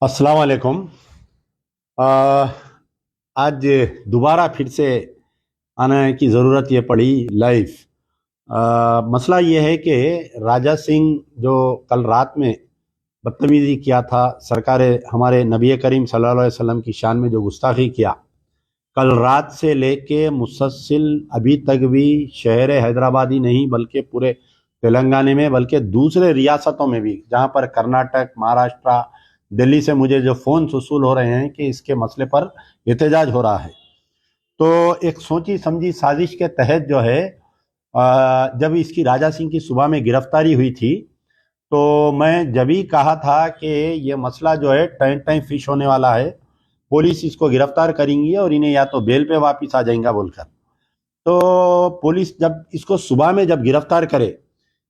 अस्सलाम वालेकुम। आ, आज दोबारा फिर से आने की ज़रूरत ये पड़ी लाइव। मसला ये है कि राजा सिंह जो कल रात में बदतमीज़ी किया था, सरकार हमारे नबी करीम सल्लल्लाहु अलैहि वसल्लम की शान में जो गुस्ताखी किया, कल रात से लेके मुसलसिल अभी तक भी शहर हैदराबाद ही नहीं बल्कि पूरे तेलंगाना में, बल्कि दूसरे रियासतों में भी, जहां पर कर्नाटक, महाराष्ट्र, दिल्ली से मुझे जो फ़ोन वसूल हो रहे हैं कि इसके मसले पर एहतजाज हो रहा है। तो एक सोची समझी साजिश के तहत जो है, जब इसकी राजा सिंह की सुबह में गिरफ्तारी हुई थी, तो मैं जब ही कहा था कि ये मसला जो है टाइम टाइम फिश होने वाला है, पुलिस इसको गिरफ्तार करेंगी और इन्हें या तो बेल पे वापस आ जाएगा बोलकर। तो पुलिस जब इसको सुबह में जब गिरफ्तार करे,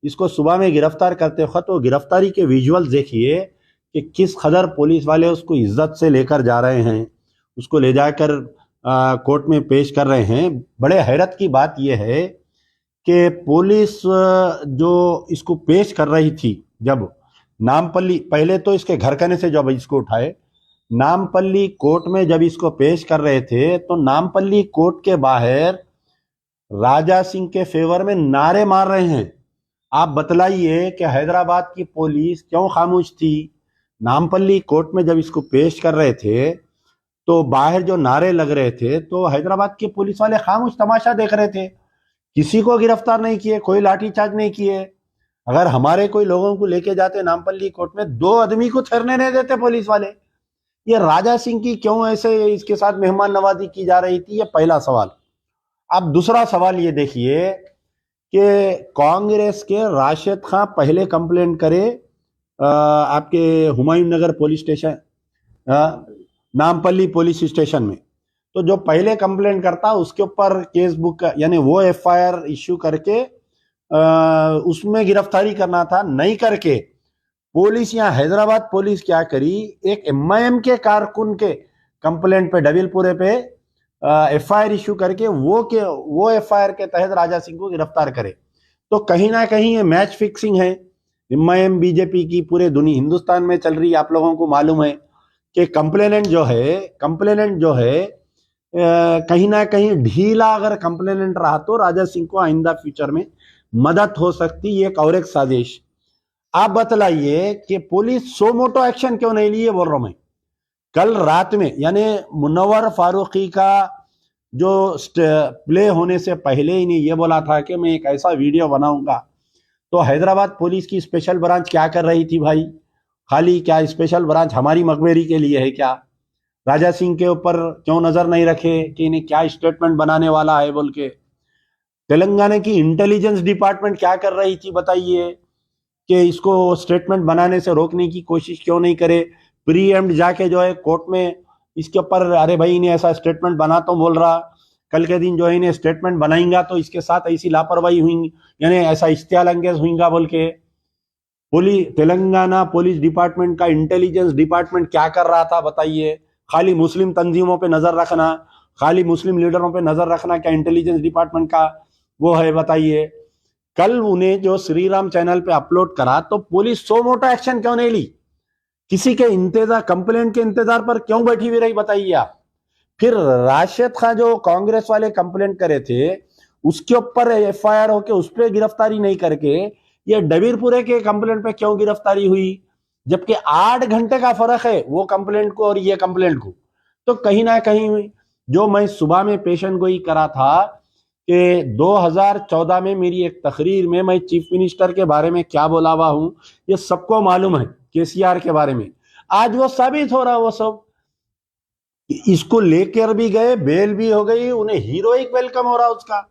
इसको सुबह में गिरफ्तार करते वक्त तो गिरफ्तारी के विजुअल्स देखिए कि किस कदर पुलिस वाले उसको इज्जत से लेकर जा रहे हैं, उसको ले जाकर कोर्ट में पेश कर रहे हैं। बड़े हैरत की बात यह है कि पुलिस जो इसको पेश कर रही थी, जब नामपल्ली, पहले तो इसके घर कने से जब इसको उठाए, नामपल्ली कोर्ट में जब इसको पेश कर रहे थे, तो नामपल्ली कोर्ट के बाहर राजा सिंह के फेवर में नारे मार रहे हैं। आप बतलाइए कि हैदराबाद की पुलिस क्यों खामोश थी? नामपल्ली कोर्ट में जब इसको पेश कर रहे थे तो बाहर जो नारे लग रहे थे, तो हैदराबाद के पुलिस वाले खामोश तमाशा देख रहे थे, किसी को गिरफ्तार नहीं किए, कोई लाठीचार्ज नहीं किए। अगर हमारे कोई लोगों को लेके जाते नामपल्ली कोर्ट में, 2 आदमी को ठहरने नहीं देते पुलिस वाले। ये राजा सिंह की क्यों ऐसे इसके साथ मेहमान नवाजी की जा रही थी? ये पहला सवाल। अब दूसरा सवाल ये देखिए कि कांग्रेस के राशिद खान पहले कंप्लेंट करे आपके Humayun Nagar police station, Nampally police station में। तो जो पहले कंप्लेंट करता उसके ऊपर केस बुक यानी वो एफआईआर इश्यू करके उसमें गिरफ्तारी करना था, नहीं करके पुलिस यहाँ हैदराबाद पुलिस क्या करी, एक एमआईएम के कारकुन के कंप्लेंट पे डबिलपुरे पे एफआईआर इश्यू करके वो एफआईआर के तहत राजा सिंह को गिरफ्तार करे। तो कहीं ना कहीं ये मैच फिक्सिंग है। एमआईएम बीजेपी की पूरे दुनिया हिंदुस्तान में चल रही, आप लोगों को मालूम है कि कंप्लेनेंट जो है कहीं ना कहीं ढीला अगर कंप्लेनेंट रहा तो राजा सिंह को आइंदा फ्यूचर में मदद हो सकती है, एक और एक साजिश। आप बतलाइए कि पुलिस सो मोटो एक्शन क्यों नहीं लिए, बोल रहा हूं मैं। कल रात में यानी मुनव्वर फारूकी का जो प्ले होने से पहले ही ने यह बोला था कि मैं एक ऐसा वीडियो बनाऊंगा, तो हैदराबाद पुलिस की स्पेशल ब्रांच क्या कर रही थी भाई? खाली क्या स्पेशल ब्रांच हमारी मकबरी के लिए है क्या? राजा सिंह के ऊपर क्यों नजर नहीं रखे कि इन्हें क्या स्टेटमेंट बनाने वाला है बोल के? तेलंगाना की इंटेलिजेंस डिपार्टमेंट क्या कर रही थी बताइए, कि इसको स्टेटमेंट बनाने से रोकने की कोशिश क्यों नहीं करे? प्री एम्ड जाके जो है कोर्ट में इसके ऊपर, अरे भाई इन्हें ऐसा स्टेटमेंट बना, तो बोल रहा कल के दिन जो है इन्हें स्टेटमेंट बनाएंगा तो इसके साथ ऐसी लापरवाही हुई, यानी ऐसा इश्तियाल अंगेज हुईगा बोल के। तेलंगाना पुलिस डिपार्टमेंट का इंटेलिजेंस डिपार्टमेंट क्या कर रहा था बताइए? खाली मुस्लिम तंजीमों पे नजर रखना, खाली मुस्लिम लीडरों पे नजर रखना क्या इंटेलिजेंस डिपार्टमेंट का वो है बताइए? कल उन्हें जो श्री राम चैनल पे अपलोड करा, तो पुलिस सो मोटा एक्शन क्यों नहीं ली? किसी के इंतजार, कंप्लेंट के इंतजार पर क्यों बैठी हुई रही बताइए आप? फिर राशिद खान जो कांग्रेस वाले कंप्लेंट करे थे, उसके ऊपर एफआईआर होके उस पर गिरफ्तारी नहीं करके ये डबीरपुरे के कंप्लेंट पे क्यों गिरफ्तारी हुई? जबकि 8 घंटे का फर्क है वो कंप्लेंट को और ये कंप्लेंट को। तो कहीं ना कहीं जो मैं सुबह में पेशन गोई करा था कि 2014 में मेरी एक तकरीर में मैं चीफ मिनिस्टर के बारे में क्या बोला हुआ हूं, ये सबको मालूम है, केसीआर के बारे में। आज वो साबित हो रहा, वो सब इसको लेकर भी गए, बेल भी हो गई, उन्हें हीरोइक वेलकम हो रहा उसका,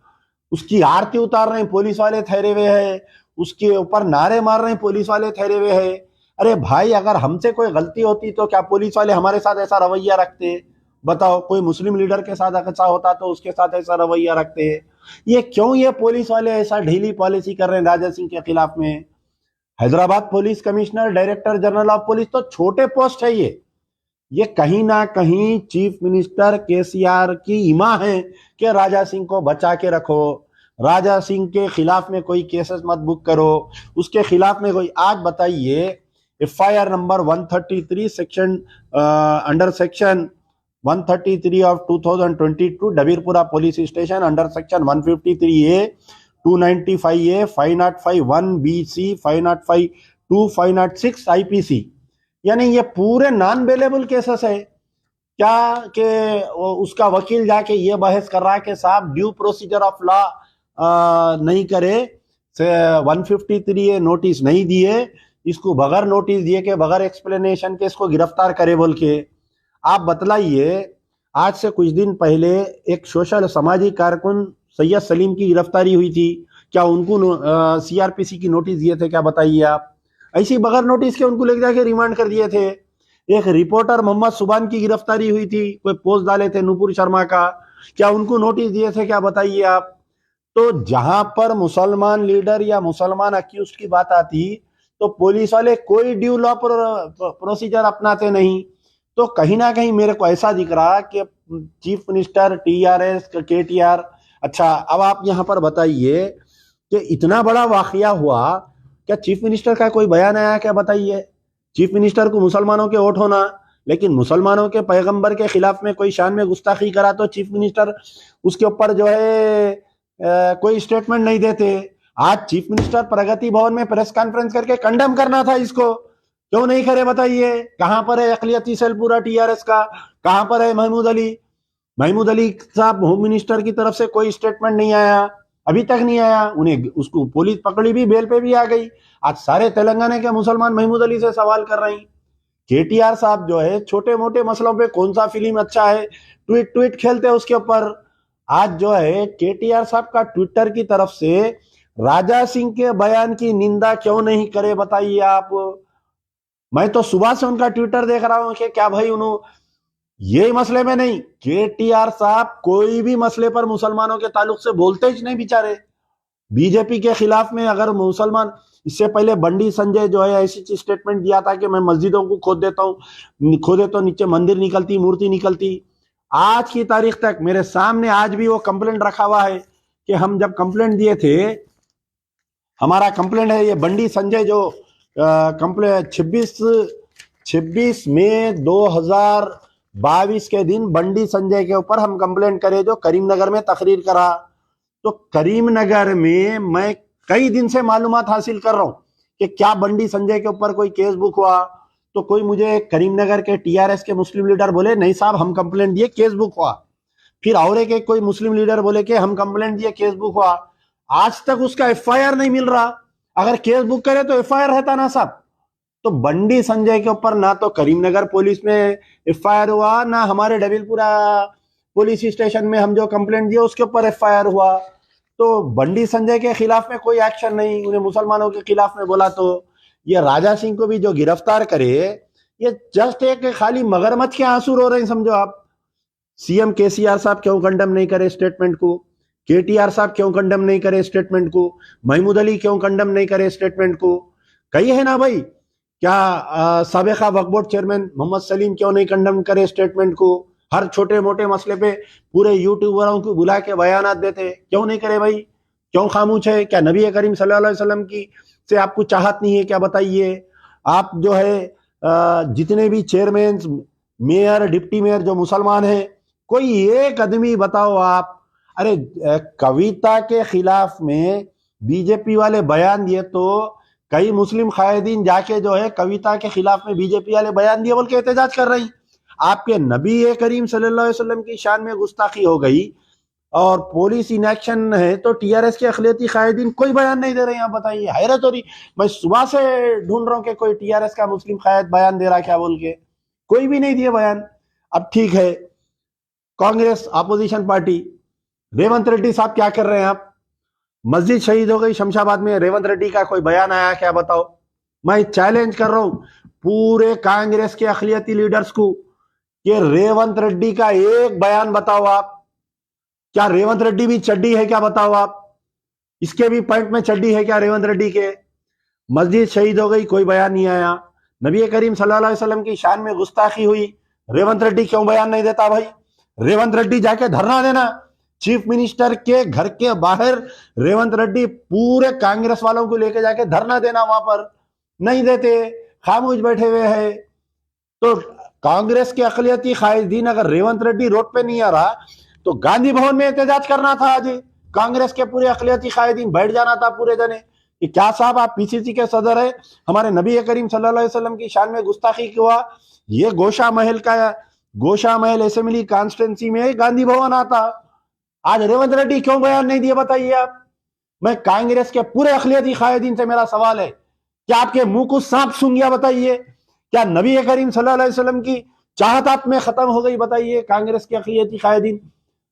उसकी आरती उतार रहे हैं पुलिस वाले ठहरे हुए हैं, उसके ऊपर नारे मार रहे हैं पुलिस वाले ठहरे हुए हैं। अरे भाई, अगर हमसे कोई गलती होती तो क्या पुलिस वाले हमारे साथ ऐसा रवैया रखते? बताओ, कोई मुस्लिम लीडर के साथ ऐसा होता तो उसके साथ ऐसा रवैया रखते हैं? ये क्यों ये पुलिस वाले ऐसा ढीली पॉलिसी कर रहे हैं राजा सिंह के खिलाफ में? Hyderabad police commissioner, director general of police तो छोटे पोस्ट है ये कहीं ना कहीं चीफ मिनिस्टर केसीआर की इमा है कि राजा सिंह को बचा के रखो, राजा सिंह के खिलाफ में कोई केसेस मत बुक करो, उसके खिलाफ में कोई। आज बताइए, FIR number 133 section under section 133 of 2022 Dabirpura Police Station under section 153A 295A 505 1BC 505 2 506 IPC। यानी ये पूरे नॉन बेलेबल केसेस है क्या कि उसका वकील जाके ये बहस कर रहा है कि साहब ड्यू प्रोसीजर ऑफ लॉ नहीं करे, 153 नोटिस नहीं दिए, इसको बगैर नोटिस दिए के बगैर एक्सप्लेनेशन के इसको गिरफ्तार करे बोल के। आप बतलाइए, आज से कुछ दिन पहले एक सोशल सामाजिक कारकुन सैयद सलीम की गिरफ्तारी हुई थी, क्या उनको CRPC की नोटिस दिए थे? क्या बताइए आप। ऐसी बगैर नोटिस के उनको लेके जाके रिमांड कर दिए थे। एक रिपोर्टर मोहम्मद सुबान की गिरफ्तारी हुई थी, कोई पोस्ट डाले थे नूपुर शर्मा का, क्या उनको नोटिस दिए थे? क्या बताइए आप। तो जहां पर मुसलमान लीडर या मुसलमान अक्यूज की बात आती तो पुलिस वाले कोई ड्यू लॉ प्रोसीजर अपनाते नहीं। तो कहीं ना कहीं मेरे को ऐसा दिख रहा कि चीफ मिनिस्टर, TRS, KTR। अच्छा, अब आप यहां पर बताइए कि इतना बड़ा वाकया हुआ, क्या चीफ मिनिस्टर का कोई बयान आया? क्या बताइए। चीफ मिनिस्टर को मुसलमानों के वोट होना, लेकिन मुसलमानों के पैगंबर के खिलाफ में कोई शान में गुस्ताखी करा तो चीफ मिनिस्टर उसके ऊपर जो है कोई स्टेटमेंट नहीं देते। आज चीफ मिनिस्टर प्रगति भवन में प्रेस कॉन्फ्रेंस करके कंडेम करना था, इसको क्यों नहीं करे? बताइए। कहां पर है अकलियती सेल पूरा TRS का? कहां पर है महमूद अली? महमूद अली साहब होम मिनिस्टर की तरफ से कोई स्टेटमेंट नहीं आया, अभी तक नहीं आया। उन्हें उसको पुलिस पकड़ी भी, बेल पे भी आ गई। आज सारे तेलंगाना के मुसलमान महमूद अली से सवाल कर रहे हैं। KTR साहब जो है छोटे मोटे मसलों पे कौन सा फिल्म अच्छा है, ट्वीट खेलते हैं उसके ऊपर। आज जो है KTR साहब का ट्विटर की तरफ से राजा सिंह के बयान की निंदा क्यों नहीं करे? बताइए आप। मैं तो सुबह से उनका ट्विटर देख रहा हूं कि क्या भाई उन्होंने ये मसले में नहीं, KTR साहब कोई भी मसले पर मुसलमानों के ताल्लुक से बोलते ही नहीं बेचारे। बीजेपी के खिलाफ में अगर मुसलमान, इससे पहले बंडी संजय जो है ऐसी स्टेटमेंट दिया था कि मैं मस्जिदों को खोद देता हूं, खोदे तो नीचे मंदिर निकलती, मूर्ति निकलती। आज की तारीख तक मेरे सामने आज भी वो कंप्लेंट रखा हुआ है कि हम जब कंप्लेंट दिए थे, हमारा कंप्लेंट है ये बंडी संजय जो कंप्लेंट 26 मई 2022 के दिन बंडी संजय के ऊपर हम कंप्लेंट करे जो करीमनगर में तकरीर करा। तो करीमनगर में मैं कई दिन से मालूमात हासिल कर रहा हूं कि क्या बंडी संजय के ऊपर कोई केस बुक हुआ। तो कोई मुझे करीमनगर के TRS के मुस्लिम लीडर बोले नहीं साहब हम कंप्लेंट दिए, केस बुक हुआ। फिर और एक कोई मुस्लिम लीडर बोले कि हम कंप्लेंट दिए, केस बुक हुआ। आज तक उसका FIR नहीं मिल रहा। अगर केस बुक करे तो FIR रहता ना साहब। तो बंडी संजय के ऊपर ना तो करीमनगर पुलिस में FIR हुआ, ना हमारे डबीलपुरा पुलिस स्टेशन में हम जो कंप्लेंट दिए उसके ऊपर FIR हुआ। तो बंडी संजय के खिलाफ में कोई एक्शन नहीं, उन्हें मुसलमानों के खिलाफ में बोला। तो ये राजा सिंह को भी जो गिरफ्तार करे, ये जस्ट एक खाली मगरमच्छ के आंसू रो रहे हैं, समझो आप। CM KCR साहब क्यों कंडेम नहीं करे स्टेटमेंट को? KTR साहब क्यों कंडेम नहीं करे स्टेटमेंट को? महमूद अली क्यों कंडेम नहीं करे स्टेटमेंट को? कही है ना भाई, क्या साबिका वक्फ बोर्ड चेयरमैन मोहम्मद सलीम क्यों नहीं कंडेम करे स्टेटमेंट को? हर छोटे मोटे मसले पे पूरे यूट्यूबरों को बुला के बयानात देते, क्यों नहीं करे भाई? क्यों खामोश है? क्या नबी करीम सल्लल्लाहु अलैहि वसल्लम की से आपको चाहत नहीं है? क्या बताइए। आप जो है जितने भी चेयरमैन, मेयर, डिप्टी मेयर जो मुसलमान हैं, कोई एक आदमी बताओ आप। अरे कविता के खिलाफ में बीजेपी वाले बयान दिए तो कई मुस्लिम कायदीन जाके जो है कविता के खिलाफ में बीजेपी वाले बयान दिए बोल के एहतजाज कर रही। आपके नबी करीम सल्लल्लाहु अलैहि वसल्लम की शान में गुस्ताखी हो गई और पुलिस इन एक्शन है तो TRS के अखिलती कायदीन कोई बयान नहीं दे रहे हैं। आप बताइए, हैरत हो रही। मैं सुबह से ढूंढ रहा हूं कि कोई TRS का मुस्लिम कायद बयान दे रहा क्या बोल के, कोई भी नहीं दिया बयान। अब ठीक है, कांग्रेस अपोजिशन पार्टी, रेवंत रेड्डी साहब क्या कर रहे हैं आप? मस्जिद शहीद हो गई शमशाबाद में, रेवंत रेड्डी का कोई बयान आया क्या? बताओ। मैं चैलेंज कर रहा हूं पूरे कांग्रेस के अखिलती लीडर्स को कि रेवंत रेड्डी का एक बयान बताओ आप। क्या रेवंत रेड्डी भी चड्डी है क्या? बताओ आप। इसके भी पॉइंट में चड्डी है क्या रेवंत रेड्डी के? मस्जिद शहीद हो गई, कोई बयान नहीं आया। नबी करीम सल्लल्लाहु अलैहि वसल्लम की शान में गुस्ताखी हुई, रेवंत रेड्डी क्यों बयान नहीं देता भाई? रेवंत रेड्डी जाके धरना देना चीफ मिनिस्टर के घर के बाहर। रेवंत रेड्डी पूरे कांग्रेस वालों को लेके जाके धरना देना वहां पर, नहीं देते। खामोश बैठे हुए हैं। तो कांग्रेस के अकलियती कायदीन अगर रेवंत रेड्डी रोड पे नहीं आ रहा तो गांधी भवन में एहतजाज करना था। आज कांग्रेस के पूरे अकलियती कायदीन बैठ जाना था पूरे जने कि क्या साहब आप पीसीसी के सदर है, हमारे नबी करीम सल्लल्लाहु अलैहि वसल्लम की शान में गुस्ताखी हुआ। ये गोशा महल असेंबली कॉन्स्टिट्यूंसी में गांधी भवन आता। आज रेवंत रेड्डी क्यों बयान नहीं दिया बताइए आप। मैं कांग्रेस के पूरे अखिलती कायदीन से मेरा सवाल है, क्या आपके मुंह को सांप सूंघ गया बताइए? क्या नबी करीम सल्लल्लाहु अलैहि वसल्लम की चाहत आप में खत्म हो गई बताइए? कांग्रेस के अखिलती कायदीन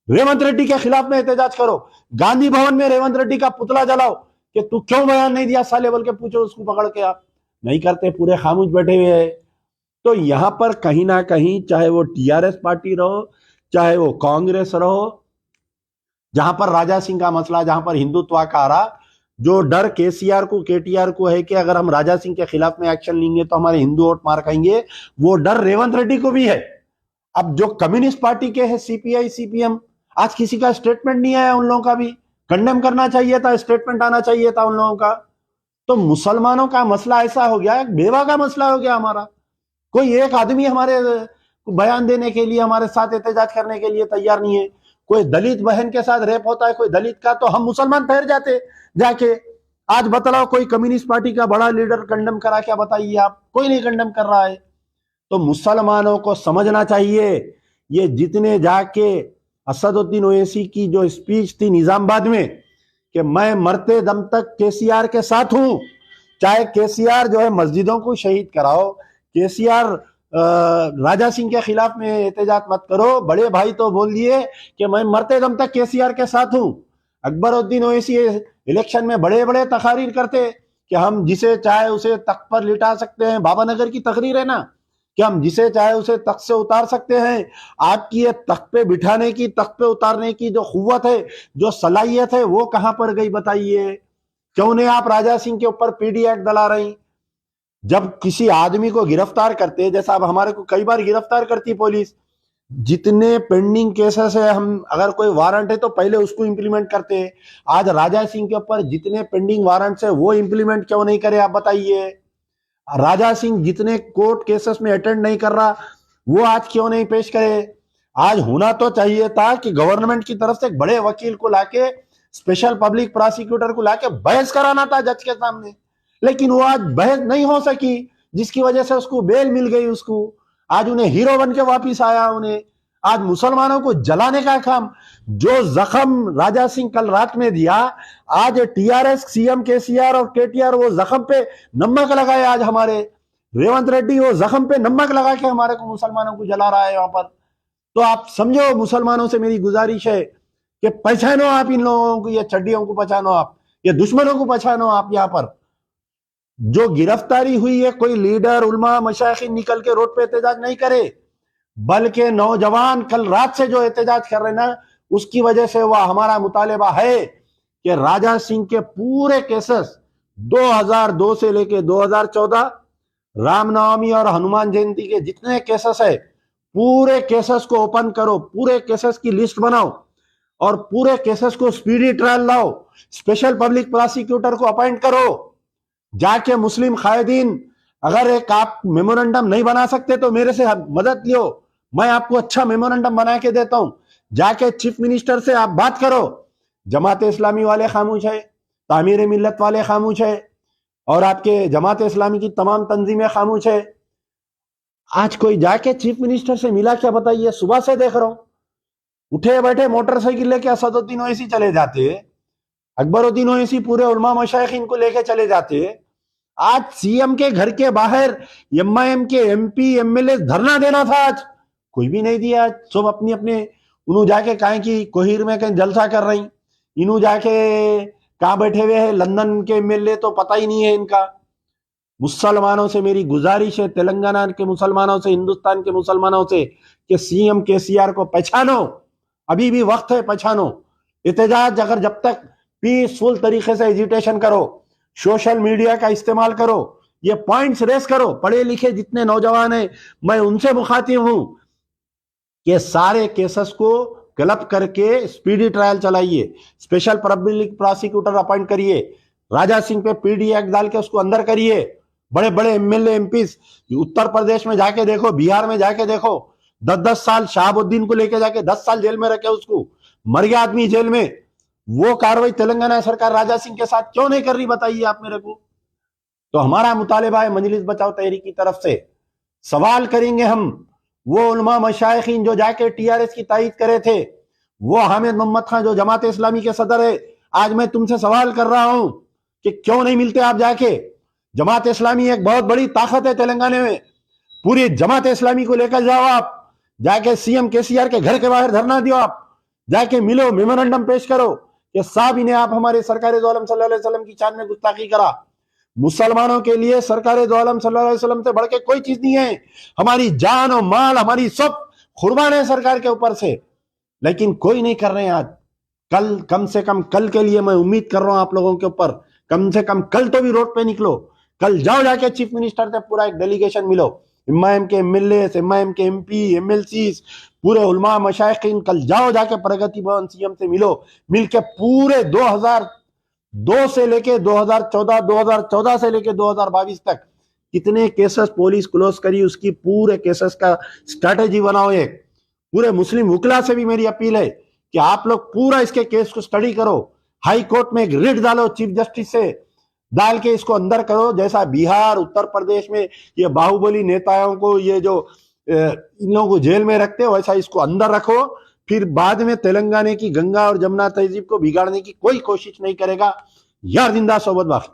रेवंत रेड्डी के खिलाफ में एहतजाज करो, गांधी भवन में रेवंत रेड्डी का पुतला जलाओ कि तू क्यों बयान नहीं दिया साले बोल के पूछो उसको पकड़ के। आप नहीं करते, पूरे खामोश बैठे हुए हैं। तो यहां पर कहीं ना कहीं चाहे वो टीआरएस पार्टी रहो चाहे वो कांग्रेस रहो, जहां पर राजा सिंह का मसला, जहां पर हिंदुत्व का आ रहा, जो डर केटीआर को है कि अगर हम राजा सिंह के खिलाफ में एक्शन लेंगे तो हमारे हिंदू वोट मार खाएंगे, वो डर रेवंत रेड्डी को भी है। अब जो कम्युनिस्ट पार्टी के हैं सीपीआई सीपीएम, आज किसी का स्टेटमेंट नहीं आया, उन लोगों का भी कंडेम करना चाहिए था, स्टेटमेंट आना चाहिए था उन लोगों का। तो मुसलमानों का मसला ऐसा हो गया, बेवा का मसला हो गया हमारा। कोई एक आदमी हमारे बयान देने के लिए, हमारे साथ एहतजाज करने के लिए तैयार नहीं है। कोई दलित बहन के साथ रेप होता है कोई दलित का, तो हम मुसलमान ठहर जाते जाके। आज बतलाओ कोई कम्युनिस्ट पार्टी का बड़ा लीडर कंडेम करा क्या बताइए आप? कोई नहीं कंडेम कर रहा है। तो मुसलमानों को समझना चाहिए, ये जितने जाके असदुद्दीन ओवैसी की जो स्पीच थी निजामाबाद में कि मैं मरते दम तक केसीआर के साथ हूं, चाहे केसीआर जो है मस्जिदों को शहीद कराओ, केसीआर राजा सिंह के खिलाफ में एहतजाज मत करो, बड़े भाई तो बोल दिए कि मैं मरते दम तक केसीआर के साथ हूं। अकबरुद्दीन ओवैसी इलेक्शन में बड़े बड़े तकारीर करते कि हम जिसे चाहे उसे तख्त पर लिटा सकते हैं। बाबानगर की तकरीर है ना कि हम जिसे चाहे उसे तख्त से उतार सकते हैं। आपकी ये तख्त पे बिठाने की, तख्त पे उतारने की जो कुव्वत है, जो सलाहियत है, वो कहां पर गई बताइए? क्यों नहीं आप राजा सिंह के ऊपर पीडी एक्ट डला रही? जब किसी आदमी को गिरफ्तार करते, जैसा अब हमारे को कई बार गिरफ्तार करती पुलिस, जितने पेंडिंग केसेस है, हम अगर कोई वारंट है तो पहले उसको इंप्लीमेंट करते हैं। आज राजा सिंह के ऊपर जितने पेंडिंग वारंट्स है वो इंप्लीमेंट क्यों नहीं करे आप बताइए? राजा सिंह जितने कोर्ट केसेस में अटेंड नहीं कर रहा वो आज क्यों नहीं पेश करे? आज होना तो चाहिए था कि गवर्नमेंट की तरफ से एक बड़े वकील को लाके, स्पेशल पब्लिक प्रोसिक्यूटर को लाके बहस कराना था जज के सामने, लेकिन वो आज बहस नहीं हो सकी, जिसकी वजह से उसको बेल मिल गई। उसको आज उन्हें हीरो बन के वापिस आया। उन्हें आज मुसलमानों को जलाने का काम, जो जख्म राजा सिंह कल रात में दिया, आज टीआरएस, सीएम केसीआर और केटीआर वो जख्म पे नमक लगाए। आज हमारे रेवंत रेड्डी वो जख्म पे नमक लगा के हमारे को मुसलमानों को जला रहा है वहां पर। तो आप समझो, मुसलमानों से मेरी गुजारिश है कि पहचानो आप इन लोगों को, ये चड्डियों को पहचानो आप, ये दुश्मनों को पहचानो आप। यहाँ पर जो गिरफ्तारी हुई है, कोई लीडर उलमा मशाइखिन निकल के रोड पे एहतजाज नहीं करे, बल्कि नौजवान कल रात से जो एहतजाज कर रहे हैं ना, उसकी वजह से वह हमारा मुतालिबा है कि राजा सिंह के पूरे केसेस 2002 से लेके 2014 रामनवमी और हनुमान जयंती के जितने केसेस है, पूरे केसेस को ओपन करो, पूरे केसेस की लिस्ट बनाओ और पूरे केसेस को स्पीडी ट्रायल लाओ। स्पेशल पब्लिक प्रोसिक्यूटर को अपॉइंट करो। जाके मुस्लिम कायदीन, अगर एक आप मेमोरेंडम नहीं बना सकते तो मेरे से मदद लियो, मैं आपको अच्छा मेमोरेंडम बना के देता हूं। जाके चीफ मिनिस्टर से आप बात करो। जमात इस्लामी वाले खामोश है, तामीर मिल्लत वाले खामोश है और आपके जमात इस्लामी की तमाम तंजीमें खामोश है। आज कोई जाके चीफ मिनिस्टर से मिला क्या बताइए? सुबह से देख रहा हूं, उठे बैठे मोटरसाइकिल लेके असदुद्दीन ओवैसी चले जाते, अकबरुद्दीन ओवैसी पूरे उलमा मशाइखिन को लेके चले जाते। आज सीएम के घर के बाहर एमआईएम के एमपी एमएलए धरना देना था, आज कोई भी नहीं दिया। सब अपनी अपने उन्हों जाके कहें कि कोहिर में कहीं जलसा कर रही, इन्हों जाके कहां बैठे हुए हैं, लंदन के एमएलए तो पता ही नहीं है इनका। मुसलमानों से मेरी गुजारिश है, तेलंगाना के मुसलमानों से, हिंदुस्तान के मुसलमानों से, कि सीएम केसीआर को पहचानो, अभी भी वक्त है, पहचानो। एहतजाज अगर जब तक पीसफुल तरीके से एजिटेशन करो, सोशल मीडिया का इस्तेमाल करो, ये पॉइंट्स रेस करो। पढ़े लिखे जितने नौजवान हैं, मैं उनसे मुखातिब हूं कि सारे केसेस को क्लब करके स्पीडी ट्रायल चलाइए, स्पेशल पब्लिक प्रोसिक्यूटर अपॉइंट करिए, राजा सिंह पे पीडी एक्ट डाल के उसको अंदर करिए, बड़े बड़े एमएलए एमपीस उत्तर प्रदेश में जाके देखो, बिहार में जाके देखो, 10-10 साल शहाबुद्दीन को लेके जाके 10 साल जेल में रखे, उसको मर गया आदमी जेल में। वो कार्रवाई तेलंगाना सरकार राजा सिंह के साथ क्यों नहीं कर रही, बताइए आप मेरे को। तो हमारा मुतालिबा है मजलिस बचाओ तहरीक की तरफ से, सवाल करेंगे हम वो उलमा मशाइखीन जो जाके टीआरएस की तायीद करे थे, वो हामिद मोहम्मद खान जो जमात इस्लामी के सदर है, आज मैं तुमसे सवाल कर रहा हूं कि क्यों नहीं मिलते आप जाके। जमात इस्लामी एक बहुत बड़ी ताकत है तेलंगाना में, पूरी जमात इस्लामी को लेकर जाओ आप, जाके सीएम केसीआर के घर के बाहर धरना दियो, आप जाके मिलो, मेमोरेंडम पेश करो कि साहब इन्हें आप हमारे सरकार दो आलम सल्लल्लाहु अलैहि वसल्लम की शान में गुस्ताखी करा। मुसलमानों के लिए सरकार दो आलम सल्लल्लाहु अलैहि वसल्लम से बढ़ के कोई चीज नहीं है, हमारी जान और माल हमारी सब कुर्बान है सरकार के ऊपर से, लेकिन कोई नहीं कर रहे हैं आज। कल, कम से कम कल के लिए मैं उम्मीद कर रहा हूं आप लोगों के ऊपर, कम से कम कल तो भी रोड पे निकलो, कल जाओ जाके चीफ मिनिस्टर से पूरा एक डेलीगेशन मिलो, एमआईएम के एमएलए, एमआईएम के एमपी, एमएलसी, पूरे उलमा मशाइखीन, कल जाओ जाके प्रगति भवन सीएम से मिलो, मिलके पूरे 2002 से लेके 2014, 2014 से लेके 2022 तक कितने केसेस पुलिस क्लोज करी, उसकी पूरे केसेस का स्ट्रेटेजी बनाओ। एक पूरे मुस्लिम वकला से भी मेरी अपील है कि आप लोग पूरा इसके केस को स्टडी करो, हाई कोर्ट में एक रिट डालो चीफ जस्टिस से, डाल के इसको अंदर करो, जैसा बिहार उत्तर प्रदेश में ये बाहुबली नेताओं को, ये जो इन लोगों को जेल में रखते हो, वैसा इसको अंदर रखो। फिर बाद में तेलंगाना की गंगा और जमुना तहजीब को बिगाड़ने की कोई कोशिश नहीं करेगा। यार जिंदा सोबत बाख।